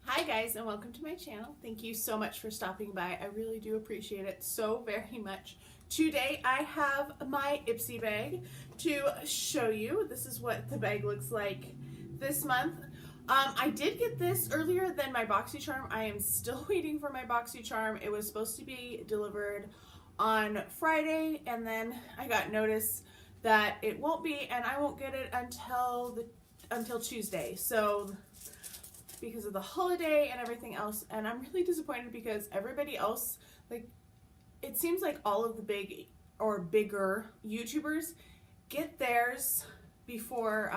Hi guys, and welcome to my channel. Thank you so much for stopping by. I really do appreciate it so very much. Today I have my Ipsy bag to show you. This is what the bag looks like this month. I did get this earlier than my BoxyCharm. I am still waiting for my BoxyCharm. It was supposed to be delivered on Friday, and then I got notice that it won't be, and I won't get it until Tuesday. So because of the holiday and everything else, and I'm really disappointed because everybody else, like, it seems like all of the big or bigger YouTubers get theirs before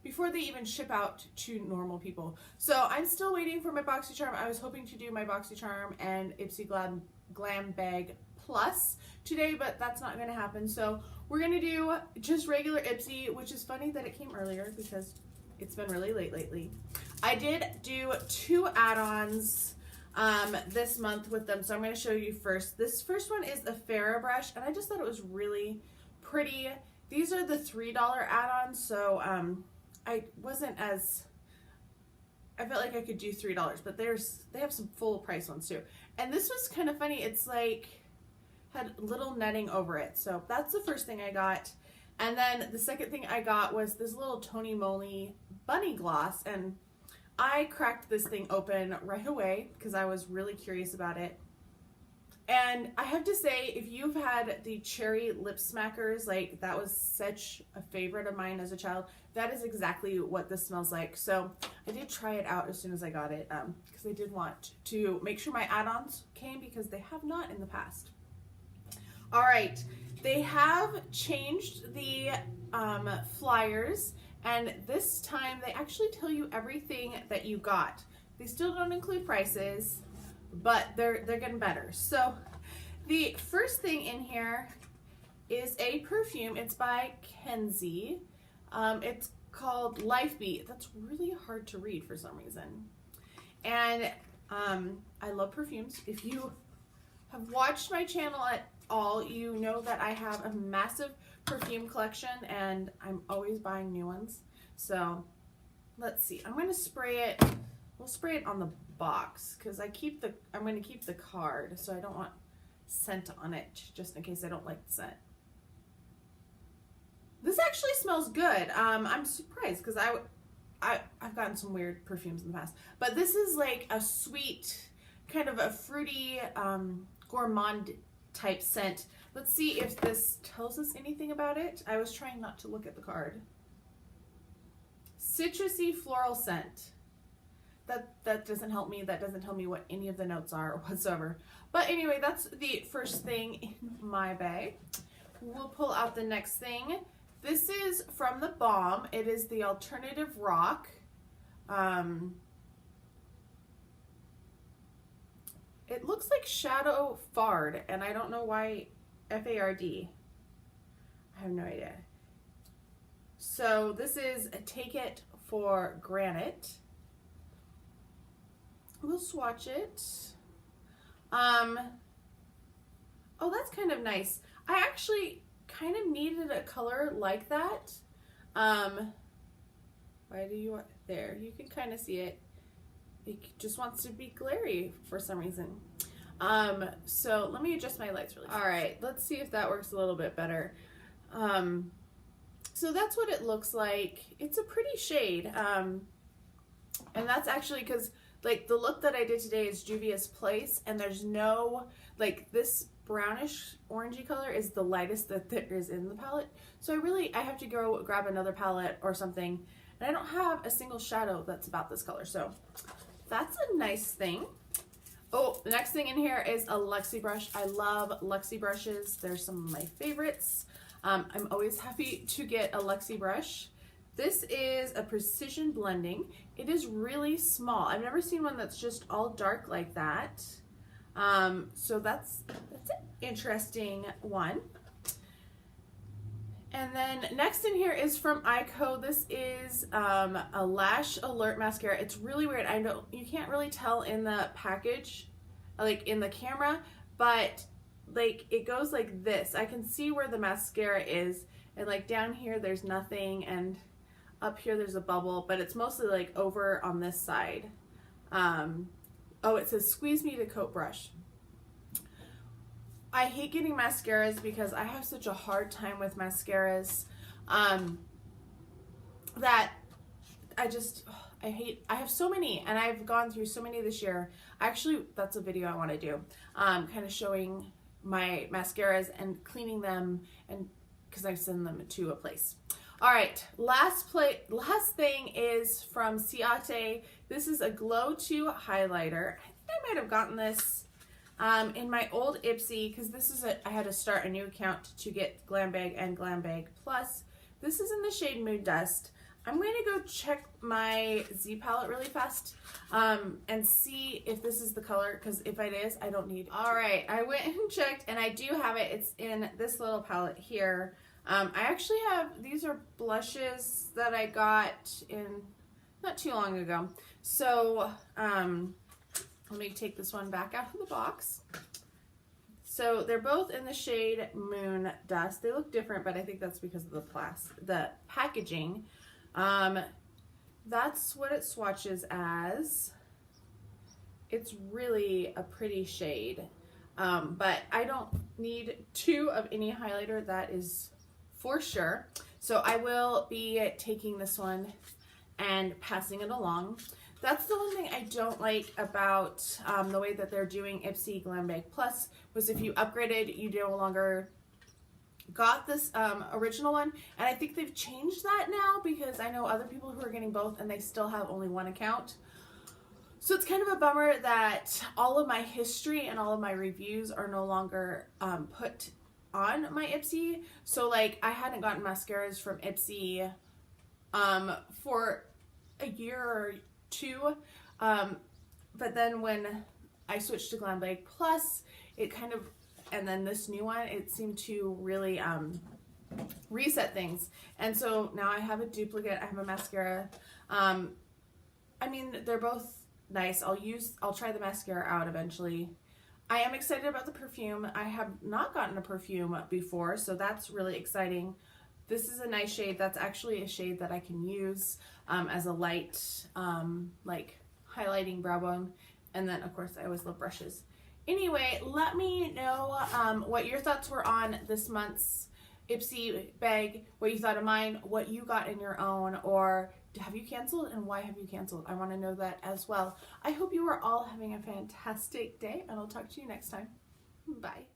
they even ship out to normal people. So I'm still waiting for my BoxyCharm. I was hoping to do my BoxyCharm and Ipsy Glam Bag Plus today, but that's not going to happen. So we're going to do just regular Ipsy, which is funny that it came earlier because it's been really late lately. I did do 2 add-ons this month with them, so I'm going to show you first. This first one is a Farrah brush, and I just thought it was really pretty. These are the $3 add-ons, so I felt like I could do $3, but they have some full price ones too. And this was kind of funny. It's like had little netting over it, so that's the first thing I got. And then the second thing I got was this little Tony Moly bunny gloss, and I cracked this thing open right away because I was really curious about it. And I have to say, if you've had the cherry lip smackers, like that was such a favorite of mine as a child, that is exactly what this smells like. So I did try it out as soon as I got it because I did want to make sure my add-ons came because they have not in the past. All right, they have changed the flyers, and this time they actually tell you everything that you got. They still don't include prices, but they're getting better. So the first thing in here is a perfume. It's by Kenzie. It's called Life Beat. That's really hard to read for some reason. And I love perfumes. If you have watched my channel at all, you know that I have a massive perfume collection and I'm always buying new ones. So let's see. I'm going to spray it. We'll spray it on the box because I'm going to keep the card, so I don't want scent on it just in case I don't like the scent. This actually smells good. I'm surprised because I've gotten some weird perfumes in the past, but this is like a sweet, kind of a fruity, gourmand type scent. Let's see if this tells us anything about it. I was trying not to look at the card. Citrusy floral scent. That doesn't help me. That doesn't tell me what any of the notes are whatsoever. But anyway, that's the first thing in my bag. We'll pull out the next thing. This is from the Balm. It is the Alternative Rock. It looks like Shadow Fard, and I don't know why F-A-R-D. I have no idea. So this is Take It for Granite. We'll swatch it. Oh, that's kind of nice. I actually kind of needed a color like that. Why do you want, there, you can kind of see it. It just wants to be glary for some reason. So let me adjust my lights really fast. All right, let's see if that works a little bit better. So that's what it looks like. It's a pretty shade. And that's actually because like the look that I did today is Juvia's Place, and there's no, like this brownish orangey color is the lightest that there is in the palette. So I have to go grab another palette or something, and I don't have a single shadow that's about this color. So that's a nice thing. Oh, the next thing in here is a Luxie brush. I love Luxie brushes. They're some of my favorites. I'm always happy to get a Luxie brush. This is a precision blending. It is really small. I've never seen one that's just all dark like that. So that's an interesting one. And then next in here is from Ico. This is a Lash Alert mascara. It's really weird. I know you can't really tell in the package, like in the camera, but like it goes like this. I can see where the mascara is, and like down here there's nothing, and up here there's a bubble, but it's mostly like over on this side. Oh, it says squeeze me to coat brush. I hate getting mascaras because I have such a hard time with mascaras that I have so many, and I've gone through so many this year. Actually, that's a video I want to do, kind of showing my mascaras and cleaning them, and because I send them to a place. All right, last thing is from Ciate. This is a Glow 2 highlighter. I think I might have gotten this in my old Ipsy, because this is I had to start a new account to get Glam Bag and Glam Bag Plus. This is in the shade Mood Dust. I'm going to go check my Z palette really fast and see if this is the color, because if it is, I don't need it. All right, I went and checked, and I do have it. It's in this little palette here. I actually have, these are blushes that I got in not too long ago. So let me take this one back out of the box. So they're both in the shade Moon Dust. They look different, but I think that's because of the packaging. That's what it swatches as. It's really a pretty shade, but I don't need 2 of any highlighter, that is for sure. So I will be taking this one and passing it along. That's the one thing I don't like about the way that they're doing Ipsy Glam Bag Plus, was if you upgraded, you no longer got this original one, and I think they've changed that now, because I know other people who are getting both and they still have only one account. So it's kind of a bummer that all of my history and all of my reviews are no longer put on my Ipsy. So like, I hadn't gotten mascaras from Ipsy for a year or 2, but then when I switched to Glam Bag Plus, it kind of, and then this new one, it seemed to really reset things. And so now I have a duplicate. I have a mascara. I mean, they're both nice. I'll try the mascara out eventually. I am excited about the perfume. I have not gotten a perfume before, so that's really exciting. This is a nice shade. That's actually a shade that I can use as a light, like highlighting brow bone. And then, of course, I always love brushes. Anyway, let me know what your thoughts were on this month's Ipsy bag, what you thought of mine, what you got in your own, or have you canceled, and why have you canceled? I want to know that as well. I hope you are all having a fantastic day, and I'll talk to you next time. Bye.